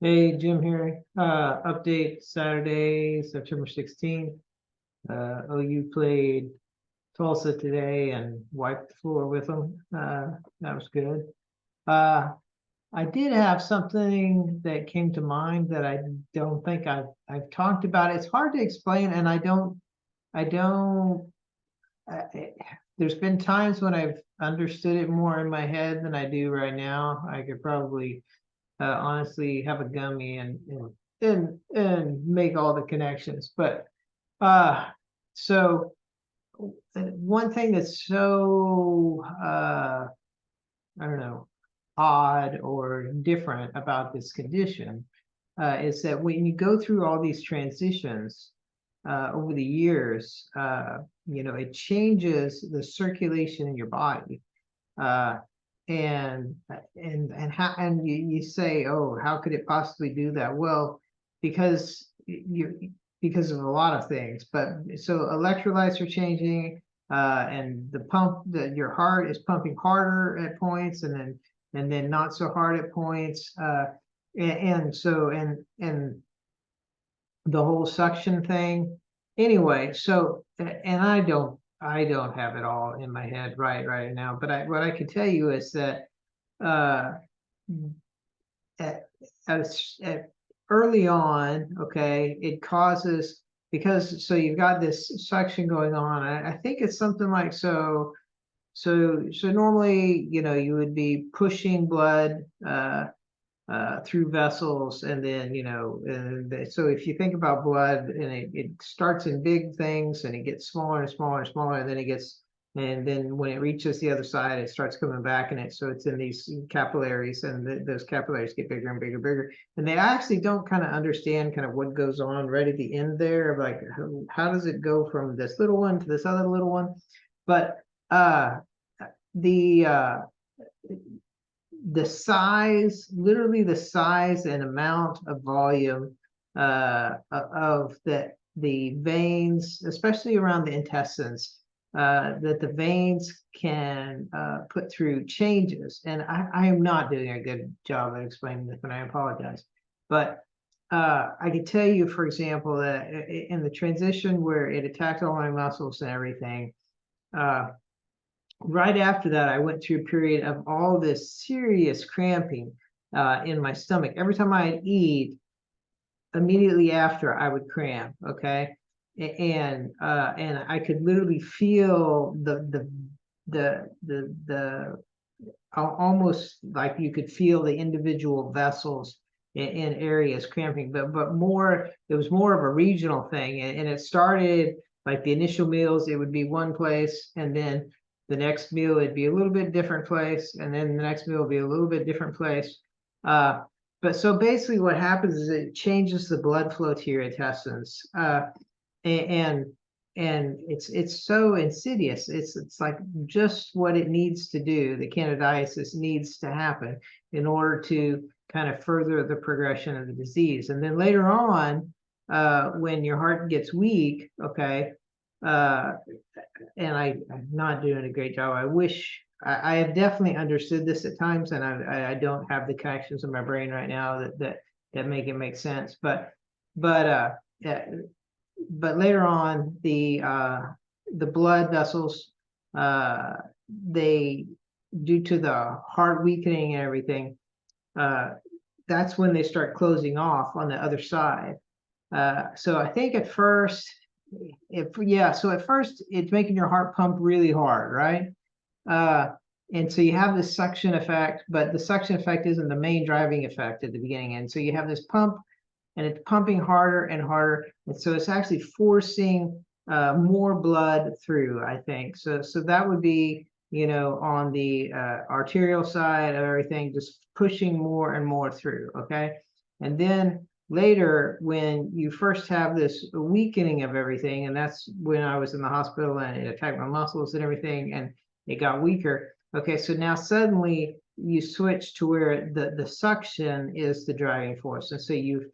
Hey, Jim here. Update Saturday, September 16th. OU played Tulsa today and wiped the floor with them. That was good. Uh, I did have something that came to mind that I don't think I've talked about. It's hard to explain, and I don't. Uh, it- there's been times when I've understood it more in my head than I do right now. I could probably honestly have a gummy and make all the connections. But uh, so one thing that's so I don't know, odd or different about this condition is that when you go through all these transitions over the years, it changes the circulation in your body. Uh, and you say, oh, how could it possibly do that? Well, because you because of a lot of things. But so electrolytes are changing, and your heart is pumping harder at points, and then not so hard at points. And the whole suction thing. Anyway, so and I don't have it all in my head right now, but what I can tell you is that uh at, at early on, okay, it causes because so you've got this suction going on. I think it's something like so normally, you would be pushing blood through vessels, and then so if you think about blood, and it starts in big things, and it gets smaller and smaller and smaller, and then when it reaches the other side, it starts coming back in it, so it's in these capillaries, and those capillaries get bigger and bigger and bigger, and they actually don't kind of understand kind of what goes on right at the end there, like how does it go from this little one to this other little one. But uh the size, literally the size and amount of volume of the veins, especially around the intestines, that the veins can put through changes. And I am not doing a good job of explaining this, and I apologize. But I can tell you, for example, that in the transition where it attacked all my muscles and everything, uh, right after that, I went through a period of all this serious cramping in my stomach. Every time I'd eat, immediately after I would cramp. Okay, and I could literally feel the almost like you could feel the individual vessels in areas cramping, but more it was more of a regional thing, and it started like the initial meals, it would be one place, and then the next meal it'd be a little bit different place, and then the next meal would be a little bit different place. But so basically what happens is it changes the blood flow to your intestines, and and it's so insidious. It's like just what it needs to do. The candidiasis needs to happen in order to kind of further the progression of the disease. And then later on, when your heart gets weak, okay, uh, and I'm not doing a great job. I wish I have definitely understood this at times, and I don't have the connections in my brain right now that make it make sense. But but later on, the blood vessels, uh, they due to the heart weakening and everything, uh, that's when they start closing off on the other side. So I think at first, so at first it's making your heart pump really hard, right? Uh, and so you have this suction effect, but the suction effect isn't the main driving effect at the beginning. And so you have this pump, and it's pumping harder and harder. And so it's actually forcing more blood through, I think. So that would be, on the arterial side of everything, just pushing more and more through, okay? And then later, when you first have this weakening of everything, and that's when I was in the hospital and it attacked my muscles and everything, and it got weaker. Okay, so now suddenly you switch to where the suction is the driving force, and so you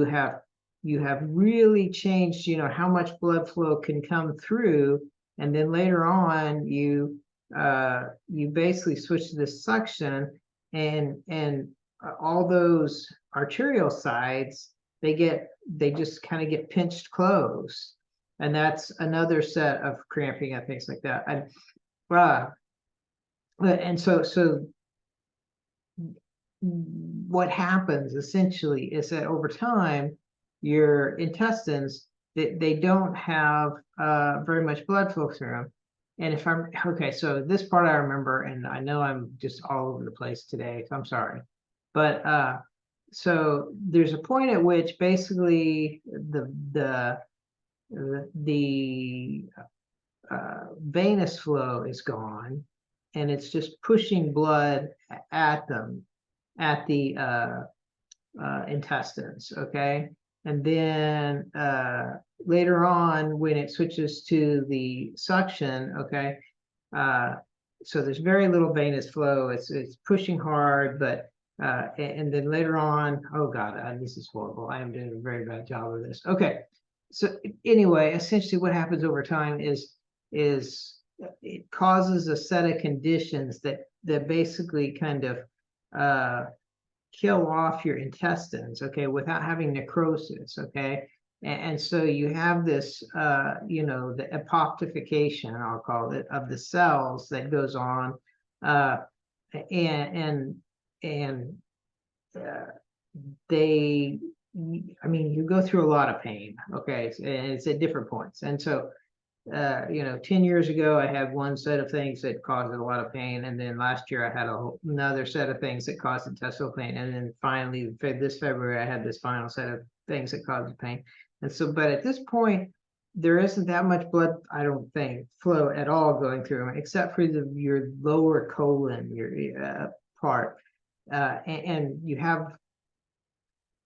have really changed, how much blood flow can come through, and then later on you basically switch to this suction, and all those arterial sides, they just kind of get pinched closed. And that's another set of cramping and things like that. And so what happens essentially is that over time, your intestines, they don't have very much blood flow through them. And if I'm okay, so this part I remember, and I know I'm just all over the place today, so I'm sorry. But so there's a point at which basically the venous flow is gone, and it's just pushing blood at them, at the intestines, okay? And then later on, when it switches to the suction, okay, so there's very little venous flow. It's pushing hard, but and then later on, oh God, this is horrible. I am doing a very bad job of this. Okay, so anyway, essentially what happens over time is it causes a set of conditions that basically kind of kill off your intestines, okay, without having necrosis, okay? And so you have this, the apoptification, I'll call it, of the cells that goes on, they, I mean, you go through a lot of pain, okay, and it's at different points. And so 10 years ago, I had one set of things that caused a lot of pain. And then last year I had another set of things that caused intestinal pain. And then finally, this February, I had this final set of things that caused pain. And so, but at this point, there isn't that much blood, I don't think, flow at all going through them, except for your lower colon, your part. And you have,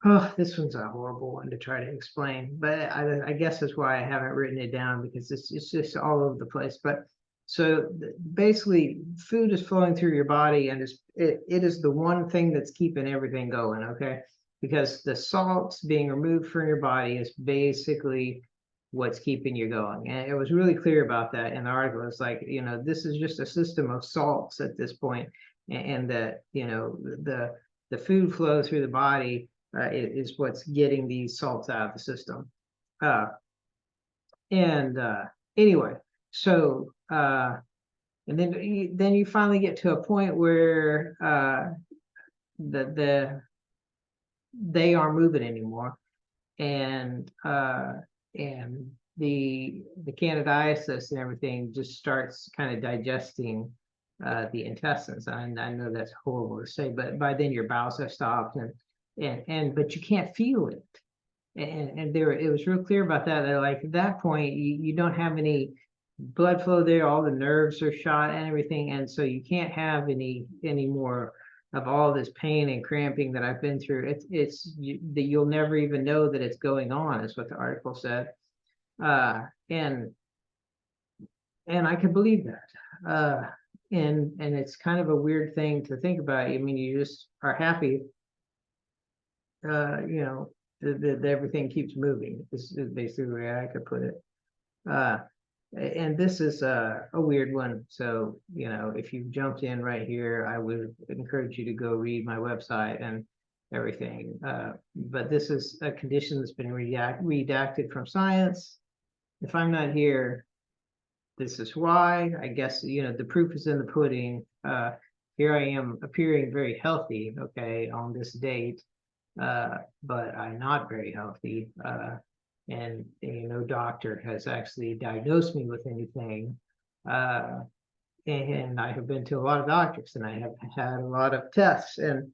oh, this one's a horrible one to try to explain, but I guess that's why I haven't written it down, because it's just all over the place. But so basically, food is flowing through your body, and it is the one thing that's keeping everything going, okay? Because the salts being removed from your body is basically what's keeping you going. And it was really clear about that in the article. It's like, this is just a system of salts at this point, and that, the food flow through the body is what's getting these salts out of the system. Anyway, so and then you finally get to a point where they aren't moving anymore, and the candidiasis and everything just starts kind of digesting the intestines. And I know that's horrible to say, but by then your bowels have stopped, but you can't feel it. And it was real clear about that. Like at that point, you don't have any blood flow there. All the nerves are shot and everything, and so you can't have any more of all this pain and cramping that I've been through. You'll never even know that it's going on, is what the article said. And I can believe that. And it's kind of a weird thing to think about. I mean, you just are happy, that everything keeps moving. This is basically the way I could put it. And this is a weird one. So, if you jumped in right here, I would encourage you to go read my website and everything. But this is a condition that's been redacted from science. If I'm not here, this is why. I guess, the proof is in the pudding. Here I am appearing very healthy, okay, on this date. But I'm not very healthy, and no doctor has actually diagnosed me with anything. And I have been to a lot of doctors, and I have had a lot of tests, and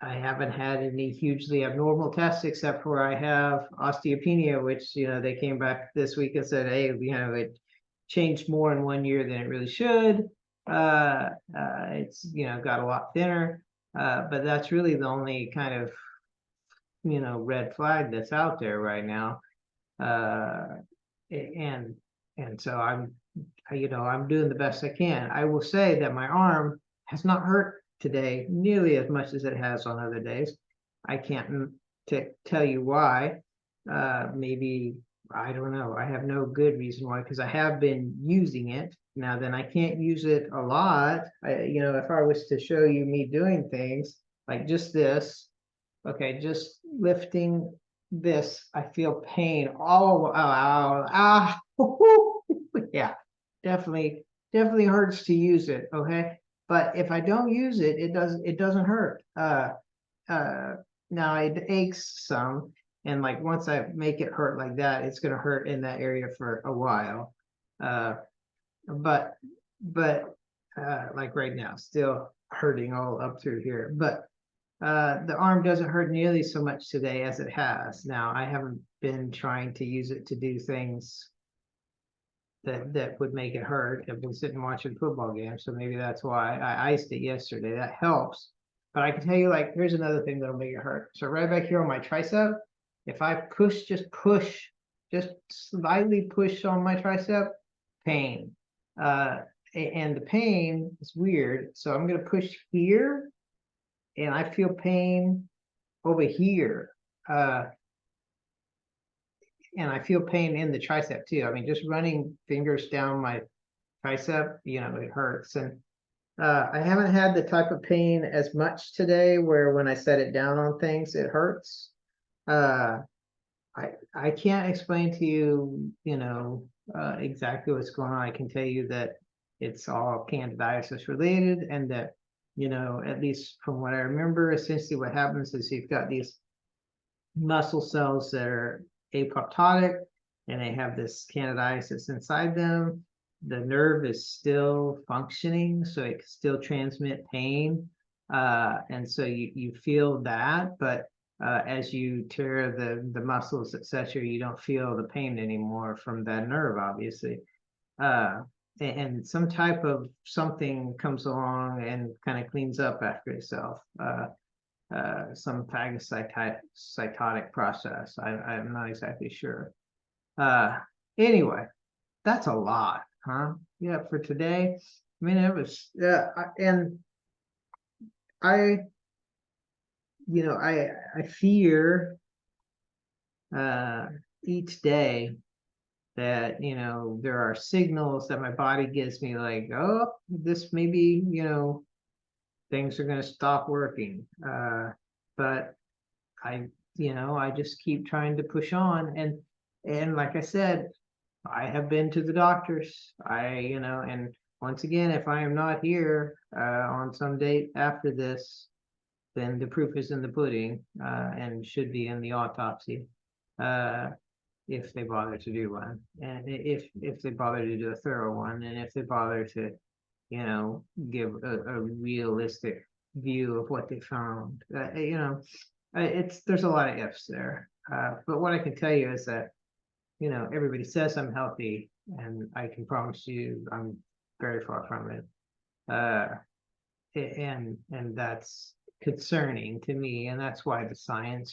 I haven't had any hugely abnormal tests, except for I have osteopenia, which they came back this week and said, hey, it changed more in 1 year than it really should. It's got a lot thinner, but that's really the only kind of red flag that's out there right now. And so I'm doing the best I can. I will say that my arm has not hurt today nearly as much as it has on other days. I can't tell you why. Maybe I don't know. I have no good reason why, because I have been using it. Now then, I can't use it a lot. If I was to show you me doing things like just this, okay, just lifting this, I feel pain. Oh, yeah, definitely hurts to use it. Okay, but if I don't use it, it doesn't hurt. Now it aches some, and like once I make it hurt like that, it's gonna hurt in that area for a while. Uh, but like right now, still hurting all up through here. But the arm doesn't hurt nearly so much today as it has. Now I haven't been trying to use it to do things that would make it hurt. I've been sitting watching football games, so maybe that's why. I iced it yesterday. That helps. But I can tell you, like, here's another thing that'll make it hurt. So right back here on my tricep, if I just slightly push on my tricep, pain. And the pain is weird. So I'm gonna push here, and I feel pain over here. And I feel pain in the tricep too. I mean, just running fingers down my tricep, it hurts. And I haven't had the type of pain as much today where when I set it down on things, it hurts. I can't explain to you, exactly what's going on. I can tell you that it's all candidiasis related, and that, at least from what I remember, essentially what happens is you've got these muscle cells that are apoptotic, and they have this candidiasis inside them. The nerve is still functioning, so it can still transmit pain. And so you feel that, but as you tear the muscles, etc., you don't feel the pain anymore from that nerve, obviously. And some type of something comes along and kind of cleans up after itself. Some phagocytotic process. I'm not exactly sure. Anyway, that's a lot, huh? Yeah, for today. I mean, it was, and I fear each day that, there are signals that my body gives me, like, oh, this maybe, things are going to stop working. But I just keep trying to push on. And like I said, I have been to the doctors. And once again, if I am not here on some date after this, then the proof is in the pudding, and should be in the autopsy, if they bother to do one, and if they bother to do a thorough one, and if they bother to, give a realistic view of what they found. There's a lot of ifs there. But what I can tell you is that, everybody says I'm healthy, and I can promise you I'm very far from it. And that's concerning to me, and that's why the science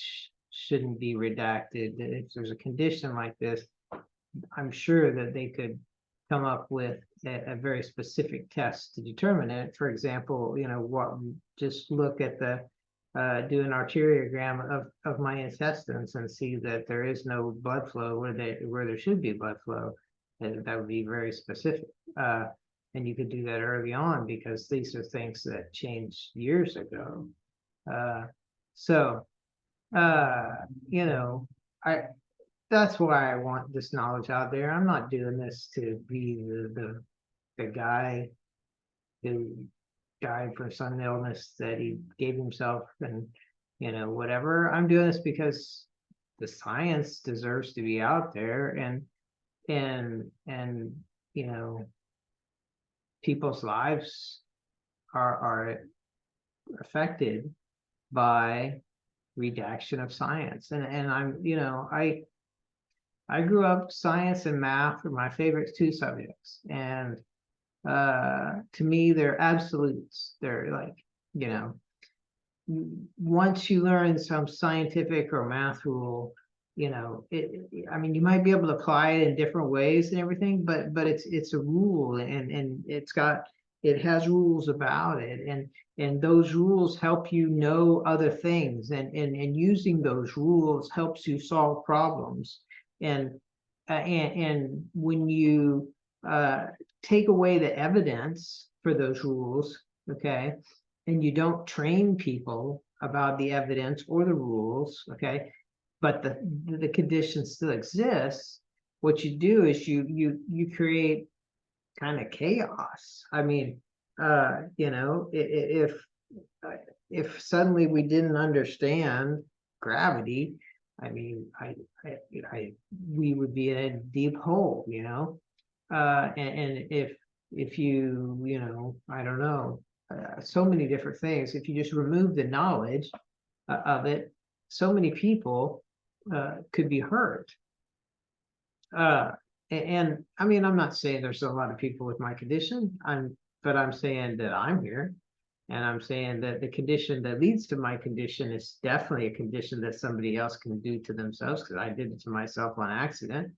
shouldn't be redacted. If there's a condition like this, I'm sure that they could come up with a very specific test to determine it. For example, just look at do an arteriogram of my intestines and see that there is no blood flow where there should be blood flow. And that would be very specific. And you could do that early on, because these are things that changed years ago. That's why I want this knowledge out there. I'm not doing this to be the guy who died from some illness that he gave himself, and whatever. I'm doing this because the science deserves to be out there, and people's lives are affected by redaction of science. And I grew up, science and math were my favorite two subjects, and to me they're absolutes. They're like, once you learn some scientific or math rule, I mean, you might be able to apply it in different ways and everything, but it's a rule, and it has rules about it, and those rules help you know other things, and using those rules helps you solve problems. And and when you take away the evidence for those rules, okay, and you don't train people about the evidence or the rules, okay, but the condition still exists, what you do is you create kind of chaos. I mean, you know, if suddenly we didn't understand gravity, I mean, we would be in a deep hole, you know. And if you know, I don't know, so many different things. If you just remove the knowledge of it, so many people could be hurt. And I mean, I'm not saying there's a lot of people with my condition. But I'm saying that I'm here, and I'm saying that the condition that leads to my condition is definitely a condition that somebody else can do to themselves, because I did it to myself on accident.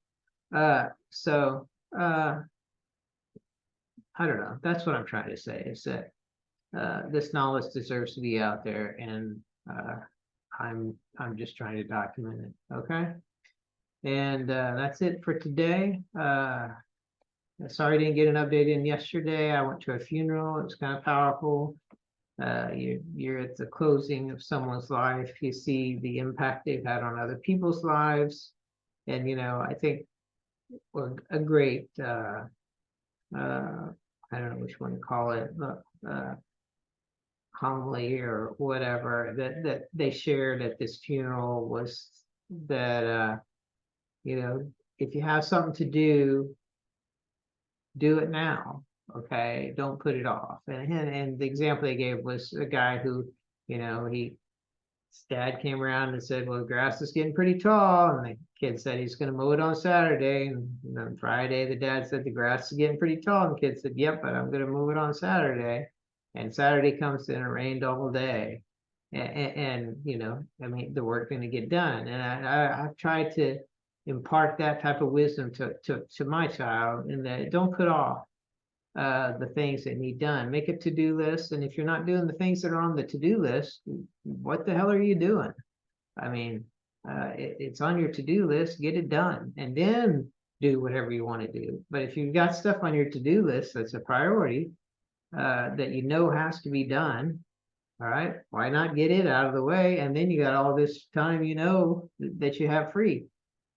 So I don't know. That's what I'm trying to say, is that this knowledge deserves to be out there, and I'm just trying to document it. Okay. And that's it for today. Sorry I didn't get an update in yesterday. I went to a funeral. It was kind of powerful. You're at the closing of someone's life. You see the impact they've had on other people's lives. And, you know, I think a great, I don't know which one to call it, homily or whatever, that they shared at this funeral was that, you know, if you have something to do it now. Okay, don't put it off. And the example they gave was a guy who, you know, his dad came around and said, well, the grass is getting pretty tall, and the kid said he's going to mow it on Saturday, and on Friday the dad said the grass is getting pretty tall, and the kid said, yep, but I'm going to mow it on Saturday. And Saturday comes and it rained all day, and you know, I mean, the work going to get done. And I've tried to impart that type of wisdom to my child, in that don't put off the things that need done. Make a to-do list, and if you're not doing the things that are on the to-do list, what the hell are you doing? I mean, it's on your to-do list, get it done, and then do whatever you want to do. But if you've got stuff on your to-do list that's a priority, that you know has to be done, all right, why not get it out of the way, and then you got all this time, you know, that you have free.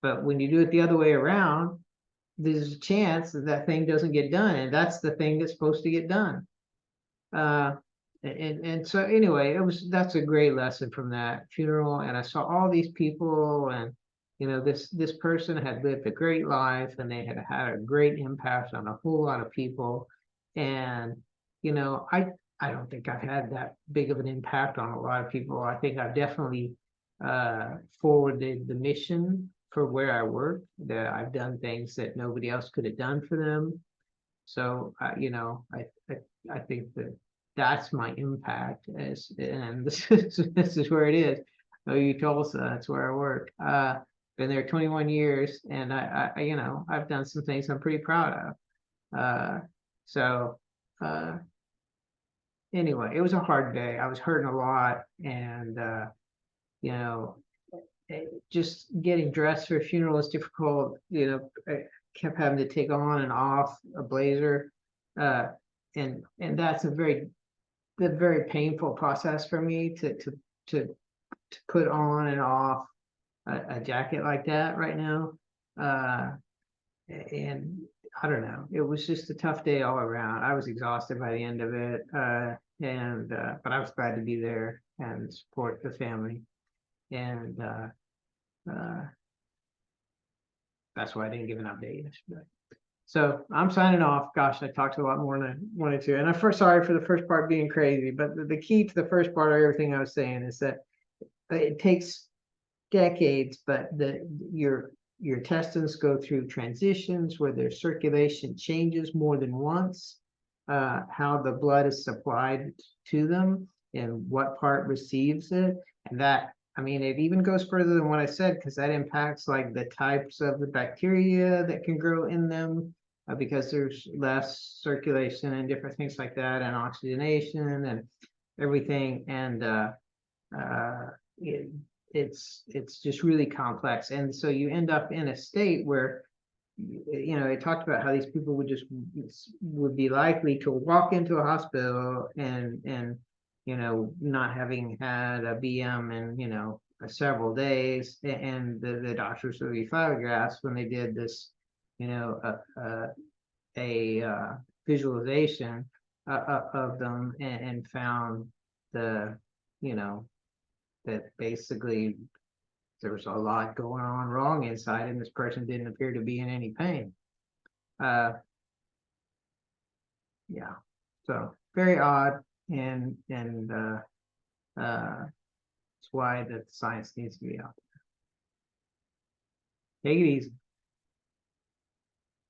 But when you do it the other way around, there's a chance that that thing doesn't get done, and that's the thing that's supposed to get done. And so anyway, that's a great lesson from that funeral. And I saw all these people, and you know, this person had lived a great life, and they had had a great impact on a whole lot of people. And you know, I don't think I've had that big of an impact on a lot of people. I think I've definitely forwarded the mission for where I work, that I've done things that nobody else could have done for them. So you know, I think that's my impact, and this is where it is. OU Tulsa, that's where I work. Been there 21 years, and I you know, I've done some things I'm pretty proud of. So anyway, it was a hard day. I was hurting a lot, and you know, just getting dressed for a funeral is difficult. You know, I kept having to take on and off a blazer, and that's a very painful process for me to put on and off a jacket like that right now. And I don't know, it was just a tough day all around. I was exhausted by the end of it, but I was glad to be there and support the family. And that's why I didn't give an update yesterday. So I'm signing off. Gosh, I talked a lot more than I wanted to. And I'm sorry for the first part being crazy, but the key to the first part of everything I was saying is that it takes decades, but your intestines go through transitions where their circulation changes more than once, how the blood is supplied to them and what part receives it. And that, I mean, it even goes further than what I said, because that impacts like the types of the bacteria that can grow in them, because there's less circulation and different things like that, and oxygenation and everything. And it's just really complex. And so you end up in a state where you know, it talked about how these people would be likely to walk into a hospital and you know, not having had a BM in, you know, several days, and the doctors would be flabbergasted when they did this, you know, a visualization of them, and found the, you know, that basically there was a lot going on wrong inside, and this person didn't appear to be in any pain. Yeah, so very odd, and it's why that science needs to be out there. Take it easy.